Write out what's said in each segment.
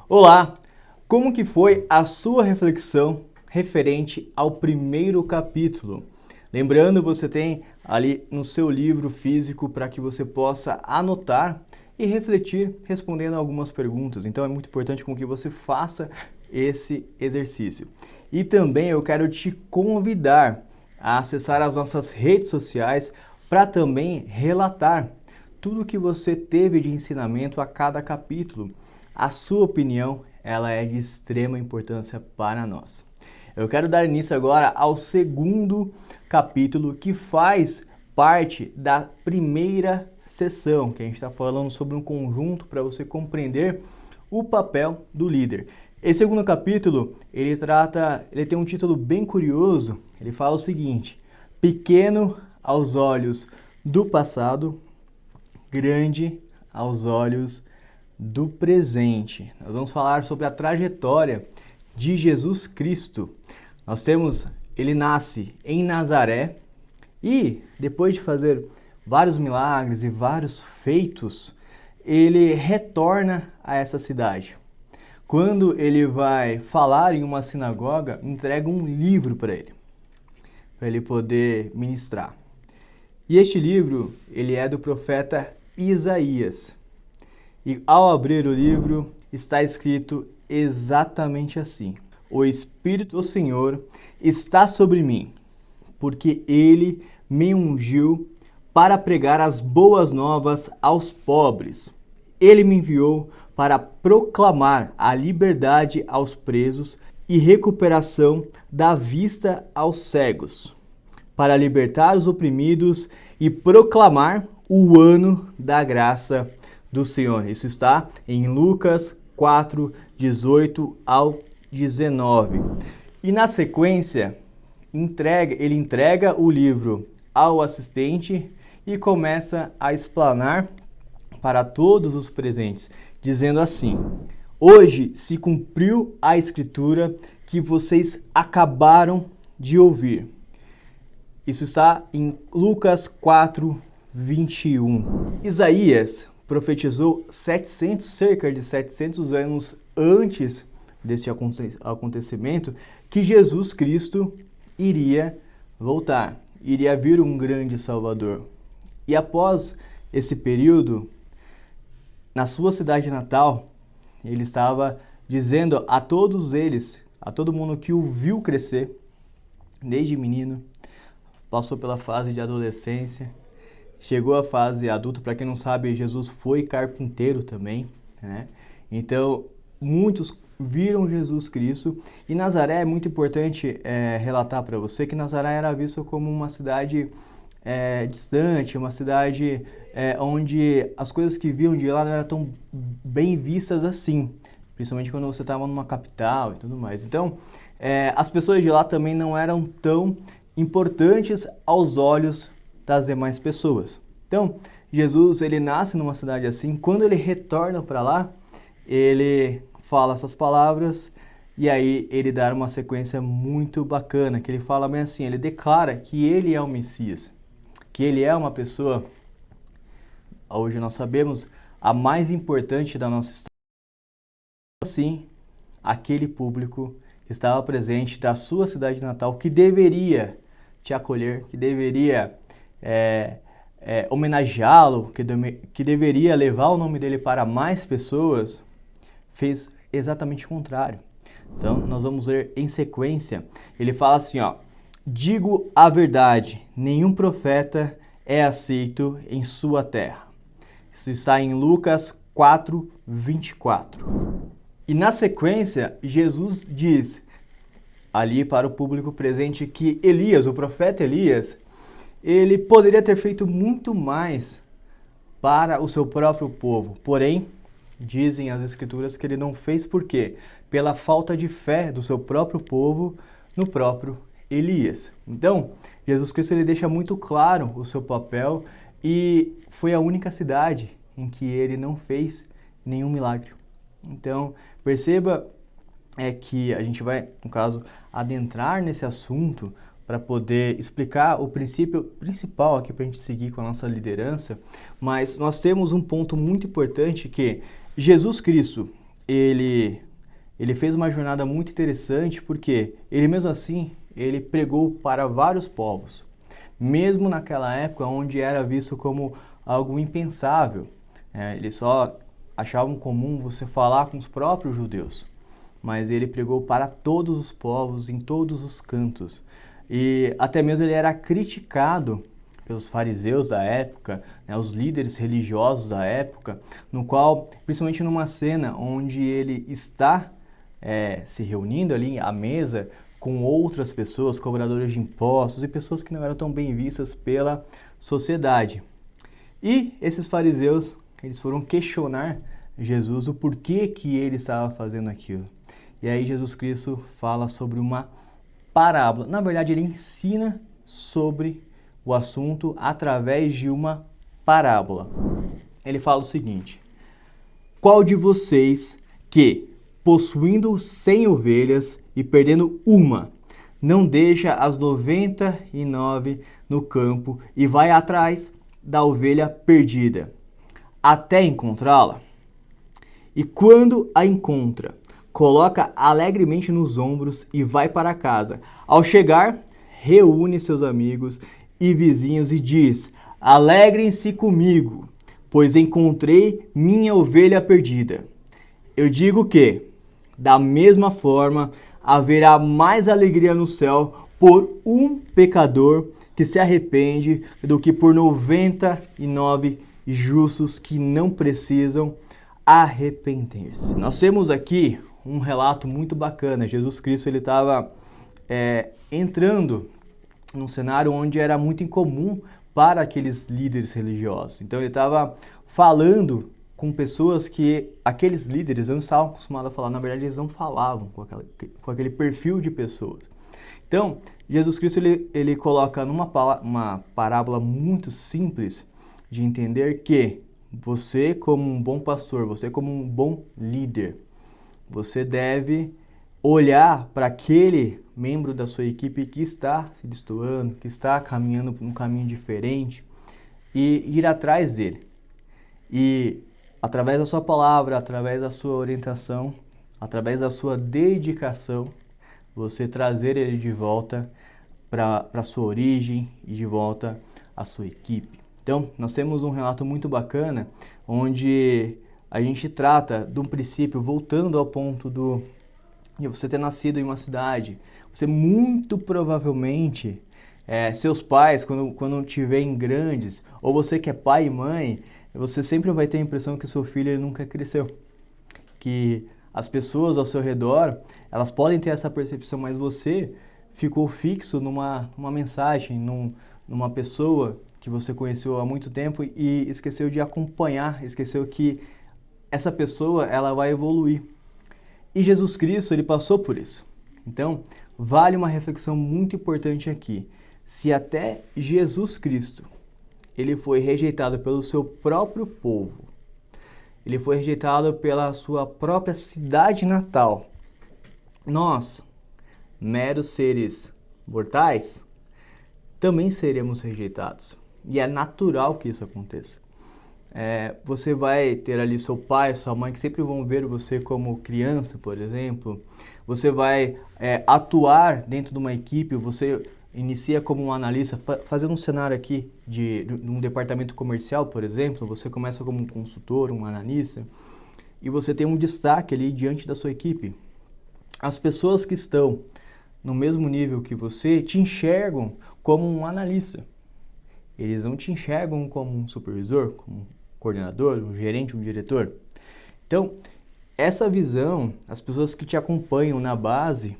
Olá! Como que foi a sua reflexão referente ao primeiro capítulo? Lembrando, você tem ali no seu livro físico para que você possa anotar e refletir respondendo algumas perguntas. Então é muito importante com que você faça esse exercício. E também eu quero te convidar a acessar as nossas redes sociais para também relatar tudo o que você teve de ensinamento a cada capítulo. A sua opinião, ela é de extrema importância para nós. Eu quero dar início agora ao segundo capítulo, que faz parte da primeira sessão, que a gente está falando sobre um conjunto para você compreender o papel do líder. Esse segundo capítulo, ele tem um título bem curioso. Ele fala o seguinte: pequeno aos olhos do passado, grande aos olhos do presente. Nós vamos falar sobre a trajetória de Jesus Cristo. Ele nasce em Nazaré e, depois de fazer vários milagres e vários feitos, ele retorna a essa cidade. Quando ele vai falar em uma sinagoga, entrega um livro para ele poder ministrar. E este livro, ele é do profeta Isaías. E ao abrir o livro, está escrito exatamente assim: o Espírito do Senhor está sobre mim, porque Ele me ungiu para pregar as boas novas aos pobres. Ele me enviou para proclamar a liberdade aos presos e recuperação da vista aos cegos, para libertar os oprimidos e proclamar o ano da graça do Senhor. Isso está em Lucas 4, 18 ao 19. E na sequência, ele entrega o livro ao assistente e começa a explanar para todos os presentes, dizendo assim: hoje se cumpriu a escritura que vocês acabaram de ouvir. Isso está em Lucas 4, 21. Isaías profetizou cerca de 700 anos antes desse acontecimento que Jesus Cristo iria voltar, iria vir um grande Salvador. E após esse período, na sua cidade natal, ele estava dizendo a todos eles, a todo mundo que o viu crescer, desde menino, passou pela fase de adolescência, chegou à fase adulta. Para quem não sabe, Jesus foi carpinteiro também, né? Então, muitos viram Jesus Cristo. E Nazaré, é muito importante relatar para você que Nazaré era vista como uma cidade distante, uma cidade onde as coisas que viam de lá não eram tão bem vistas assim, principalmente quando você estava numa capital e tudo mais. Então, as pessoas de lá também não eram tão importantes aos olhos das demais pessoas. Então, Jesus, ele nasce numa cidade assim. Quando ele retorna para lá, ele fala essas palavras e aí ele dá uma sequência muito bacana, que ele fala bem assim, ele declara que ele é o Messias, que ele é uma pessoa, hoje nós sabemos, a mais importante da nossa história. Assim, aquele público que estava presente da sua cidade natal, que deveria te acolher, que deveria homenageá-lo, que deveria levar o nome dele para mais pessoas, fez exatamente o contrário. Então, nós vamos ler em sequência. Ele fala assim, ó: digo a verdade, nenhum profeta é aceito em sua terra. Isso está em Lucas 4, 24. E na sequência, Jesus diz ali para o público presente que Elias, o profeta Elias, ele poderia ter feito muito mais para o seu próprio povo. Porém, dizem as escrituras que ele não fez. Por quê? Pela falta de fé do seu próprio povo no próprio Elias. Então, Jesus Cristo, ele deixa muito claro o seu papel e foi a única cidade em que ele não fez nenhum milagre. Então, perceba que a gente vai, no caso, adentrar nesse assunto para poder explicar o princípio principal aqui para a gente seguir com a nossa liderança, mas nós temos um ponto muito importante que Jesus Cristo, ele fez uma jornada muito interessante porque ele mesmo assim, ele pregou para vários povos, mesmo naquela época onde era visto como algo impensável. Eles só achavam comum você falar com os próprios judeus, mas ele pregou para todos os povos, em todos os cantos. E até mesmo ele era criticado pelos fariseus da época, né, os líderes religiosos da época, no qual, principalmente numa cena onde ele está se reunindo ali à mesa com outras pessoas, cobradores de impostos e pessoas que não eram tão bem vistas pela sociedade. E esses fariseus, eles foram questionar Jesus o porquê que ele estava fazendo aquilo. E aí Jesus Cristo fala sobre uma parábola. Na verdade, ele ensina sobre o assunto através de uma parábola. Ele fala o seguinte: qual de vocês que, possuindo 100 ovelhas e perdendo uma, não deixa as 99 no campo e vai atrás da ovelha perdida, até encontrá-la? E quando a encontra, coloca alegremente nos ombros e vai para casa. Ao chegar, reúne seus amigos e vizinhos e diz: alegrem-se comigo, pois encontrei minha ovelha perdida. Eu digo que, da mesma forma, haverá mais alegria no céu por um pecador que se arrepende do que por 99 justos que não precisam arrepender-se. Nós temos aqui um relato muito bacana. Jesus Cristo ele estava entrando num cenário onde era muito incomum para aqueles líderes religiosos. Então ele estava falando com pessoas que aqueles líderes não estavam acostumados a falar. Na verdade, eles não falavam com aquele perfil de pessoas. Então, Jesus Cristo ele coloca uma parábola muito simples de entender que você, como um bom pastor, você como um bom líder, você deve olhar para aquele membro da sua equipe que está se destoando, que está caminhando por um caminho diferente e ir atrás dele. E através da sua palavra, através da sua orientação, através da sua dedicação, você trazer ele de volta para a sua origem e de volta à sua equipe. Então, nós temos um relato muito bacana, onde a gente trata de um princípio, voltando ao ponto de você ter nascido em uma cidade. Você muito provavelmente, seus pais, quando te veem grandes, ou você que é pai e mãe, você sempre vai ter a impressão que o seu filho ele nunca cresceu. Que as pessoas ao seu redor, elas podem ter essa percepção, mas você ficou fixo numa mensagem, numa pessoa que você conheceu há muito tempo e esqueceu de acompanhar, esqueceu que essa pessoa ela vai evoluir. E Jesus Cristo, ele passou por isso. Então, vale uma reflexão muito importante aqui. Se até Jesus Cristo, ele foi rejeitado pelo seu próprio povo, ele foi rejeitado pela sua própria cidade natal, nós, meros seres mortais, também seremos rejeitados. E é natural que isso aconteça. Você vai ter ali seu pai, sua mãe, que sempre vão ver você como criança, por exemplo. Você vai atuar dentro de uma equipe, você inicia como um analista, fazendo um cenário aqui de um departamento comercial, por exemplo. Você começa como um consultor, um analista, e você tem um destaque ali diante da sua equipe. As pessoas que estão no mesmo nível que você te enxergam como um analista. Eles não te enxergam como um supervisor, como um coordenador, um gerente, um diretor. Então, essa visão, as pessoas que te acompanham na base,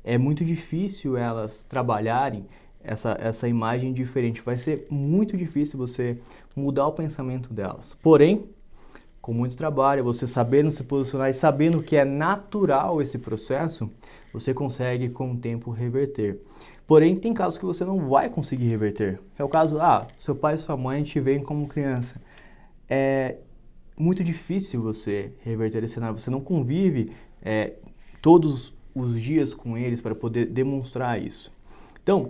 é muito difícil elas trabalharem essa imagem diferente. Vai ser muito difícil você mudar o pensamento delas. Porém, com muito trabalho, você sabendo se posicionar e sabendo que é natural esse processo, você consegue com o tempo reverter. Porém, tem casos que você não vai conseguir reverter. É o caso, seu pai e sua mãe te veem como criança. É muito difícil você reverter esse cenário. Você não convive todos os dias com eles para poder demonstrar isso. Então,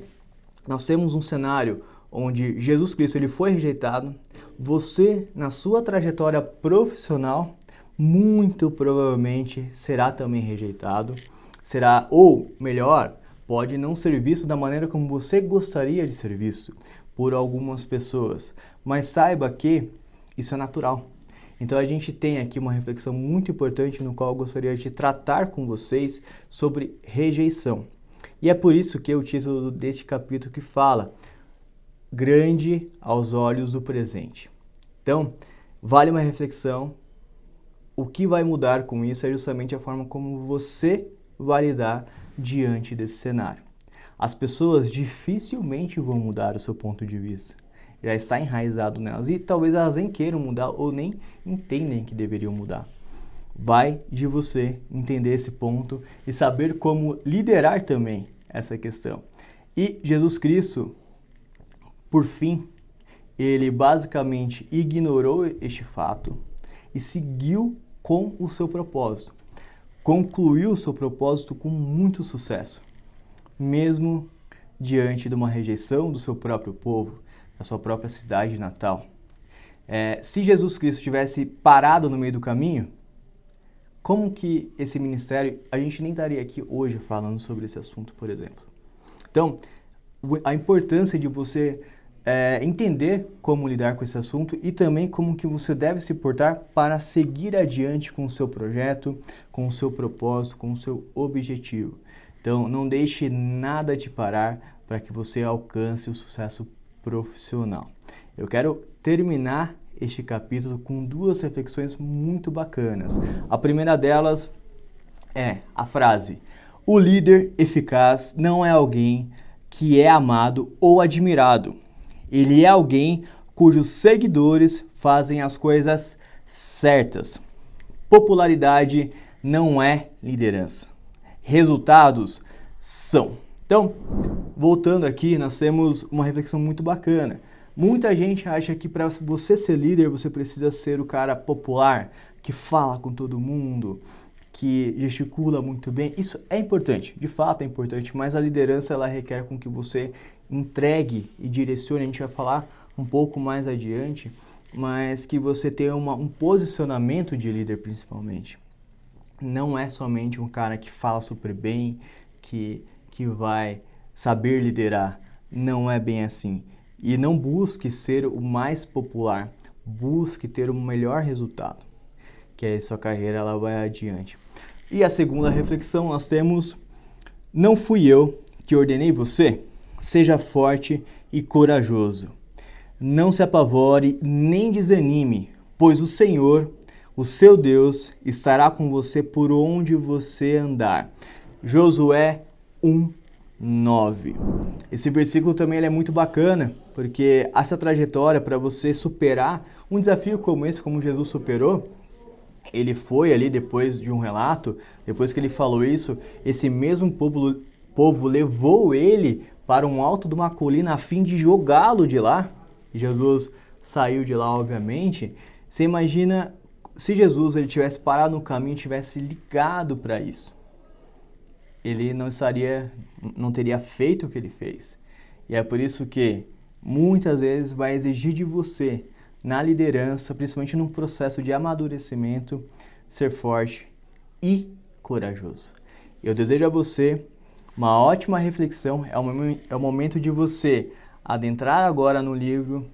nós temos um cenário onde Jesus Cristo ele foi rejeitado. Você, na sua trajetória profissional, muito provavelmente será também rejeitado, será, ou melhor, pode não ser visto da maneira como você gostaria de ser visto por algumas pessoas, mas saiba que isso é natural. Então a gente tem aqui uma reflexão muito importante no qual eu gostaria de tratar com vocês sobre rejeição. E é por isso que o título deste capítulo que fala grande aos olhos do presente. Então, vale uma reflexão. O que vai mudar com isso é justamente a forma como você vai lidar diante desse cenário. As pessoas dificilmente vão mudar o seu ponto de vista. Já está enraizado nelas e talvez elas nem queiram mudar ou nem entendem que deveriam mudar. Vai de você entender esse ponto e saber como liderar também essa questão. E Jesus Cristo, por fim, ele basicamente ignorou este fato e seguiu com o seu propósito. Concluiu o seu propósito com muito sucesso, mesmo diante de uma rejeição do seu próprio povo, da sua própria cidade natal. Se Jesus Cristo tivesse parado no meio do caminho, como que esse ministério, a gente nem estaria aqui hoje falando sobre esse assunto, por exemplo. Então, a importância de você entender como lidar com esse assunto e também como que você deve se portar para seguir adiante com o seu projeto, com o seu propósito, com o seu objetivo. Então, não deixe nada te parar para que você alcance o sucesso profissional. Eu quero terminar este capítulo com duas reflexões muito bacanas. A primeira delas é a frase: o líder eficaz não é alguém que é amado ou admirado. Ele é alguém cujos seguidores fazem as coisas certas. Popularidade não é liderança. Resultados são. Então, voltando aqui, nós temos uma reflexão muito bacana. Muita gente acha que para você ser líder, você precisa ser o cara popular, que fala com todo mundo, que gesticula muito bem. Isso é importante, de fato é importante, mas a liderança ela requer com que você entregue e direcione. A gente vai falar um pouco mais adiante, mas que você tenha um posicionamento de líder principalmente. Não é somente um cara que fala super bem, que vai saber liderar. Não é bem assim. E não busque ser o mais popular, busque ter o melhor resultado, que aí sua carreira ela vai adiante. E a segunda reflexão nós temos: não fui eu que ordenei você? Seja forte e corajoso. Não se apavore nem desanime, pois o Senhor, o seu Deus, estará com você por onde você andar. Josué 1:9. Esse versículo também ele é muito bacana, porque essa trajetória para você superar um desafio como esse, como Jesus superou, ele foi ali depois de um relato, depois que ele falou isso, esse mesmo povo levou ele para um alto de uma colina a fim de jogá-lo de lá. E Jesus saiu de lá, obviamente. Você imagina se Jesus ele tivesse parado no caminho e tivesse ligado para isso. Ele não teria feito o que ele fez. E é por isso que muitas vezes vai exigir de você, na liderança, principalmente num processo de amadurecimento, ser forte e corajoso. Eu desejo a você uma ótima reflexão. É o momento de você adentrar agora no livro,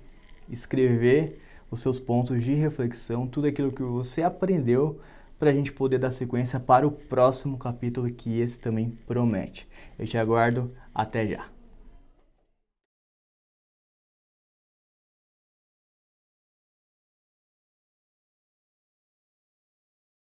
escrever os seus pontos de reflexão, tudo aquilo que você aprendeu, para a gente poder dar sequência para o próximo capítulo, que esse também promete. Eu te aguardo, até já!